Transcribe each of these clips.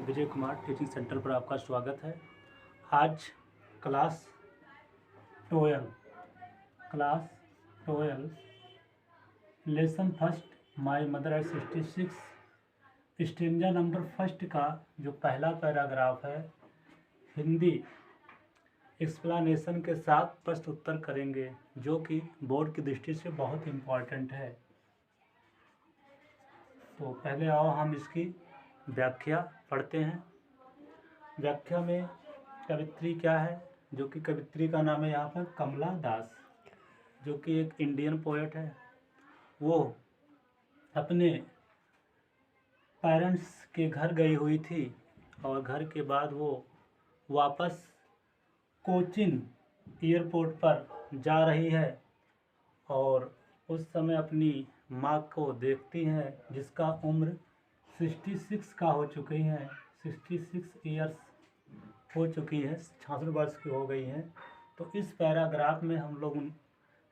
Vijay Kumar teaching centre पर आपका स्वागत है। आज class 12 lesson first my mother eight 66 stanza number first का जो पहला पैराग्राफ है हिंदी एक्सप्लेनेशन के साथ प्रश्न उत्तर करेंगे, जो कि बोर्ड की दृष्टि से बहुत इम्पोर्टेंट है। तो पहले आओ हम इसकी व्याख्या पढ़ते हैं। व्याख्या में कवित्री क्या है, जो कि कवित्री का नाम है यहाँ पर कमला दास, जो कि एक इंडियन पोएट है। वो अपने पेरेंट्स के घर गई हुई थी और घर के बाद वो वापस कोचिन एयरपोर्ट पर जा रही है और उस समय अपनी माँ को देखती हैं, जिसका उम्र 66 का हो चुकी है, 66 ईयर्स हो चुकी है, 66 वर्ष की हो गई हैं। तो इस पैराग्राफ में हम लोग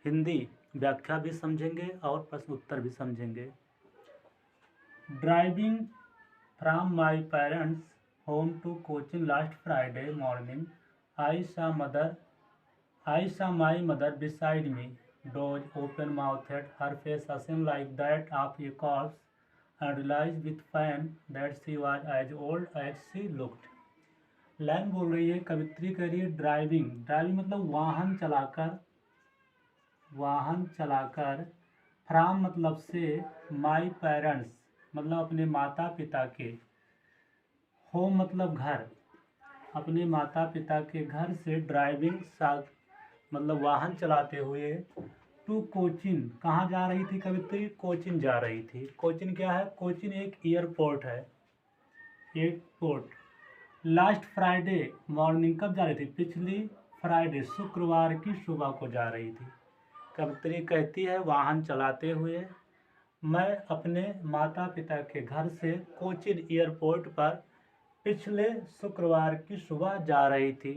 हिंदी व्याख्या भी समझेंगे और प्रश्न उत्तर भी समझेंगे। Driving from my parents home to Cochin last Friday morning I saw my mother beside me, doze open-mouthed, her face ashen like that of a corpse, and realized with pain that she was as old as she looked. Line बोल रही है, कवित्री कह रही है driving मतलब वाहन चलाकर from मतलब से, माई पेरेंट्स मतलब अपने माता पिता के, होम मतलब घर, अपने माता पिता के घर से ड्राइविंग साथ मतलब वाहन चलाते हुए टू कोचिन, कहाँ जा रही थी कवित्री? कोचिन जा रही थी। कोचिन क्या है? कोचिन एक एयरपोर्ट है, एयरपोर्ट। लास्ट फ्राइडे मॉर्निंग, कब जा रही थी? पिछली फ्राइडे शुक्रवार की सुबह को जा रही थी। कवित्री कहती है वाहन चलाते हुए मैं अपने माता पिता के घर से कोचिन एयरपोर्ट पर पिछले शुक्रवार की सुबह जा रही थी।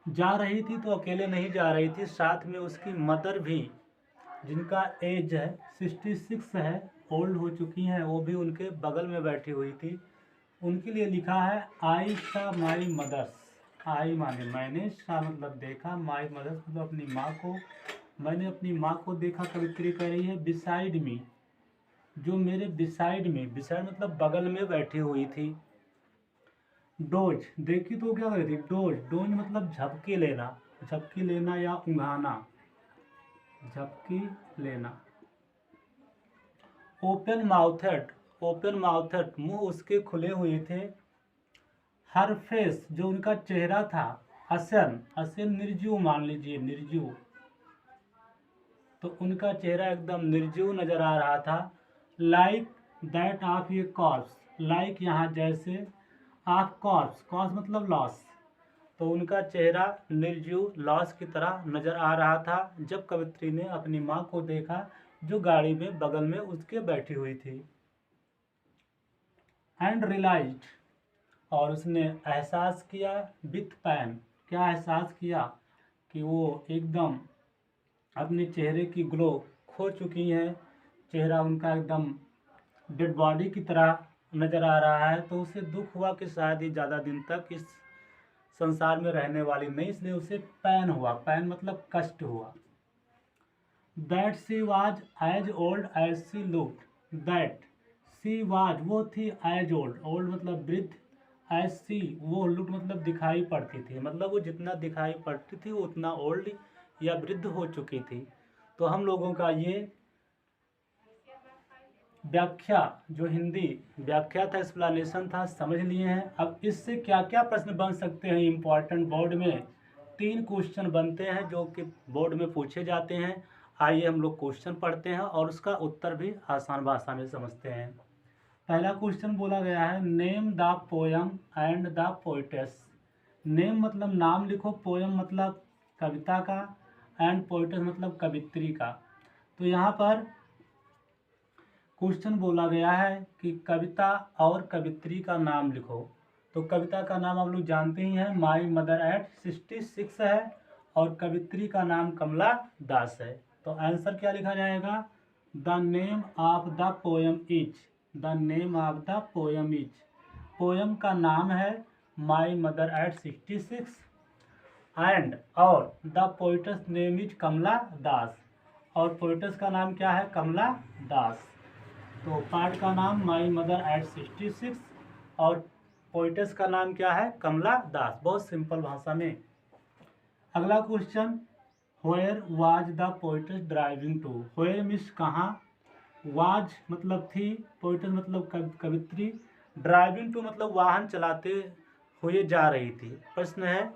तो अकेले नहीं जा रही थी, साथ में उसकी मदर भी, जिनका एज है 66 है, ओल्ड हो चुकी हैं, वो भी उनके बगल में बैठी हुई थी। उनके लिए लिखा है आई सा माई मदर्स। आई माने मैंने, सा मतलब देखा, माई मदर्स मतलब अपनी माँ को, मैंने अपनी माँ को देखा। कवित्री कह रही है बिसाइड मी, जो मेरे बिसाइड मतलब बगल में बैठी हुई थी। डोज देखी तो क्या कर रही थी? डोज मतलब झपकी लेना या उंघाना, झपकी लेना। ओपन माउथेड मुंह उसके खुले हुए थे। हर फेस जो उनका चेहरा था, असन निर्जीव मान लीजिए, निर्जीव, तो उनका चेहरा एकदम निर्जीव नजर आ रहा था। Like that of A corps, like यहाँ जैसे, ऑफ कॉर्प्स मतलब लॉस, तो उनका चेहरा निर्जीव लॉस की तरह नजर आ रहा था जब कवित्री ने अपनी माँ को देखा, जो गाड़ी में बगल में उसके बैठी हुई थी। एंड रियलाइज्ड, और उसने एहसास किया, विथ पैन, क्या एहसास किया? कि वो एकदम अपने चेहरे की ग्लो खो चुकी हैं, चेहरा उनका एकदम डेड बॉडी की तरह नज़र आ रहा है। तो उसे दुख हुआ कि शायद ये ज़्यादा दिन तक इस संसार में रहने वाली नहीं, इसलिए उसे पैन हुआ, पैन मतलब कष्ट हुआ। That she was as old as she looked, that she was वो थी, एज ओल्ड मतलब वृद्ध, एज शी वो, लुक मतलब दिखाई पड़ती थी, मतलब वो जितना दिखाई पड़ती थी वो उतना ओल्ड या वृद्ध हो चुकी थी। तो हम लोगों का ये व्याख्या, जो हिंदी व्याख्या था, एक्सप्लेनेशन था, समझ लिए हैं। अब इससे क्या क्या प्रश्न बन सकते हैं इम्पॉर्टेंट, बोर्ड में 3 क्वेश्चन बनते हैं जो कि बोर्ड में पूछे जाते हैं। आइए हम लोग क्वेश्चन पढ़ते हैं और उसका उत्तर भी आसान भाषा में समझते हैं। पहला क्वेश्चन बोला गया है name the poem and the poetess. Name मतलब नाम लिखो, पोयम मतलब कविता का, एंड पोइटेस मतलब कवित्री का। तो यहाँ पर क्वेश्चन बोला गया है कि कविता और कवित्री का नाम लिखो। तो कविता का नाम आप लोग जानते ही हैं, माई मदर एट 66 है, और कवित्री का नाम कमला दास है। तो आंसर क्या लिखा जाएगा? The name of the poem is, the name of the poem is, poem का नाम है माई मदर एट 66 एंड और द पोइटस नेम इज कमला दास, और पोइटस का नाम क्या है? कमला दास। तो पाठ का नाम माई मदर एट 66 और पोइटस का नाम क्या है? कमला दास। बहुत सिंपल भाषा में। अगला question, where was the poet's driving to? Where means कहाँ, वाज मतलब थी, पोइटस मतलब कवित्री, ड्राइविंग टू मतलब वाहन चलाते हुए जा रही थी। प्रश्न है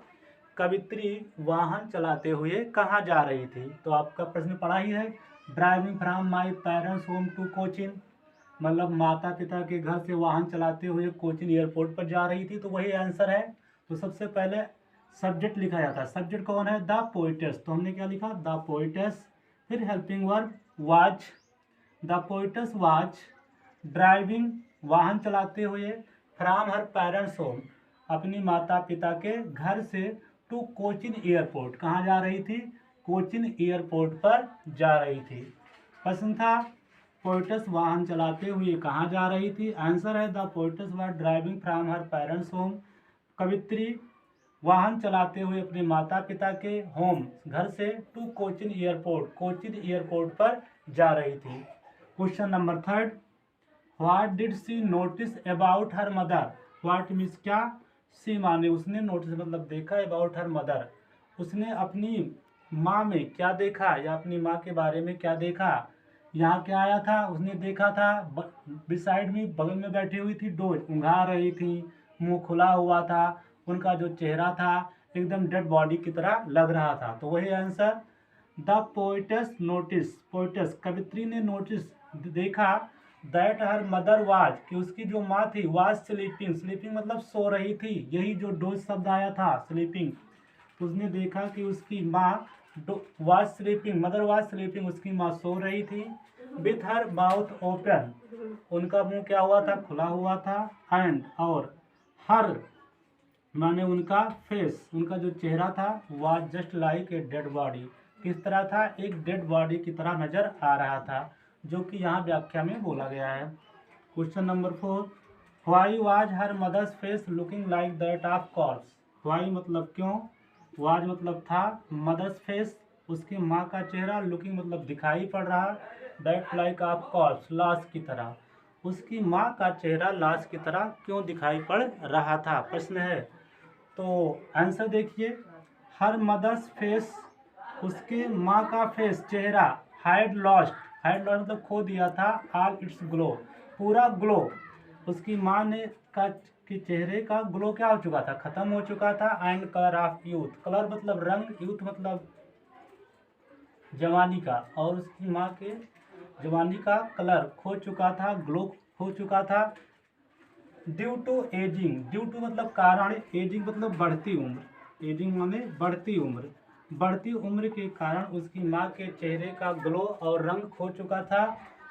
कवित्री वाहन चलाते हुए कहाँ जा रही थी? तो आपका प्रश्न पढ़ा ही है, driving from my parents home to Cochin, मतलब माता पिता के घर से वाहन चलाते हुए कोचिन एयरपोर्ट पर जा रही थी। तो वही आंसर है। तो सबसे पहले सब्जेक्ट लिखा जाता है। सब्जेक्ट कौन है? The poetess. तो हमने क्या लिखा? The poetess. फिर helping verb was, the poetess was driving वाहन चलाते हुए, फ्रॉम हर पेरेंट्स होम अपनी माता पिता के घर से, टू कोचिन एयरपोर्ट कहाँ जा रही थी? कोचिन एयरपोर्ट पर जा रही थी। प्रश्न था पोइटस वाहन चलाते हुए कहाँ जा रही थी? आंसर है the poetess was driving from her parents home. कवित्री वाहन चलाते हुए अपने माता पिता के होम घर से, to Cochin airport Cochin airport पर जा रही थी। Question number 3, what did she notice about her mother? What means क्या, सी माने उसने, नोटिस मतलब देखा, अबाउट हर मदर उसने अपनी माँ में क्या देखा या अपनी माँ के बारे में क्या देखा। यहाँ क्या आया था? उसने देखा था बिसाइड में, बगल में बैठी हुई थी डोज, ऊँघा रही थी, मुंह खुला हुआ था, उनका जो चेहरा था एकदम डेड बॉडी की तरह लग रहा था। तो वही answer. The poetess notice, poetess कवित्री ने नोटिस देखा, दैट हर मदर वाज कि उसकी जो माँ थी, वाज स्लीपिंग, स्लीपिंग मतलब सो रही थी, यही जो डोज शब्द आया था स्लीपिंग। उसने देखा कि उसकी माँ was sleeping, mother was sleeping, उसकी माँ सो रही थी, विथ हर माउथ ओपन उनका मुंह क्या हुआ था? खुला हुआ था, एंड और हर माने उनका फेस, उनका जो चेहरा था, was just like a dead body, किस तरह था? एक डेड बॉडी की तरह नजर आ रहा था, जो कि यहाँ व्याख्या में बोला गया है। Question number 4, why was her mother's face looking like that of corpse? Why मतलब क्यों, वाज मतलब था, मदर्स फेस उसकी माँ का चेहरा, लुकिंग मतलब दिखाई पड़ रहा, दैट लाइक ऑफ कॉर्प्स लाश की तरह, उसकी माँ का चेहरा लाश की तरह क्यों दिखाई पड़ रहा था? प्रश्न है। तो आंसर देखिए, हर मदर्स फेस उसके माँ का फेस चेहरा, हैड लॉस्ट मतलब खो दिया था, ऑल इट्स ग्लो पूरा ग्लो, उसकी माँ ने कि चेहरे का ग्लो क्या हो चुका था? खत्म हो चुका था, and colour of youth, colour मतलब रंग, यूथ मतलब जवानी का, और उसकी माँ के जवानी का कलर खो चुका था, ग्लो हो चुका था, due to aging, due to मतलब कारण, एजिंग मतलब बढ़ती उम्र, एजिंग माने बढ़ती उम्र, बढ़ती उम्र के कारण उसकी माँ के चेहरे का ग्लो और रंग खो चुका था।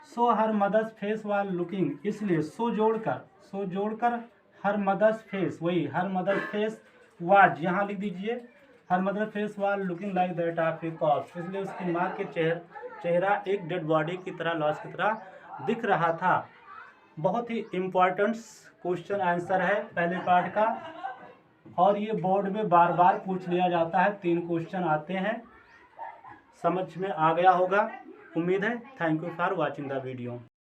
सो हर मदर्स फेस वाल लुकिंग, इसलिए सो जोड़कर हर मदर्स फेस, वही हर मदर्स फेस वाज, यहाँ लिख दीजिए, हर मदर फेस वाल looking like that of A corps, इसलिए उसकी माँ के चेहरा एक डेड बॉडी की तरह, लाश की तरह दिख रहा था। बहुत ही इम्पोर्टेंट क्वेश्चन आंसर है पहले पार्ट का, और ये बोर्ड में बार बार पूछ लिया जाता है, 3 क्वेश्चन आते हैं। समझ में आ गया होगा, उम्मीद है। Thank you for watching the video.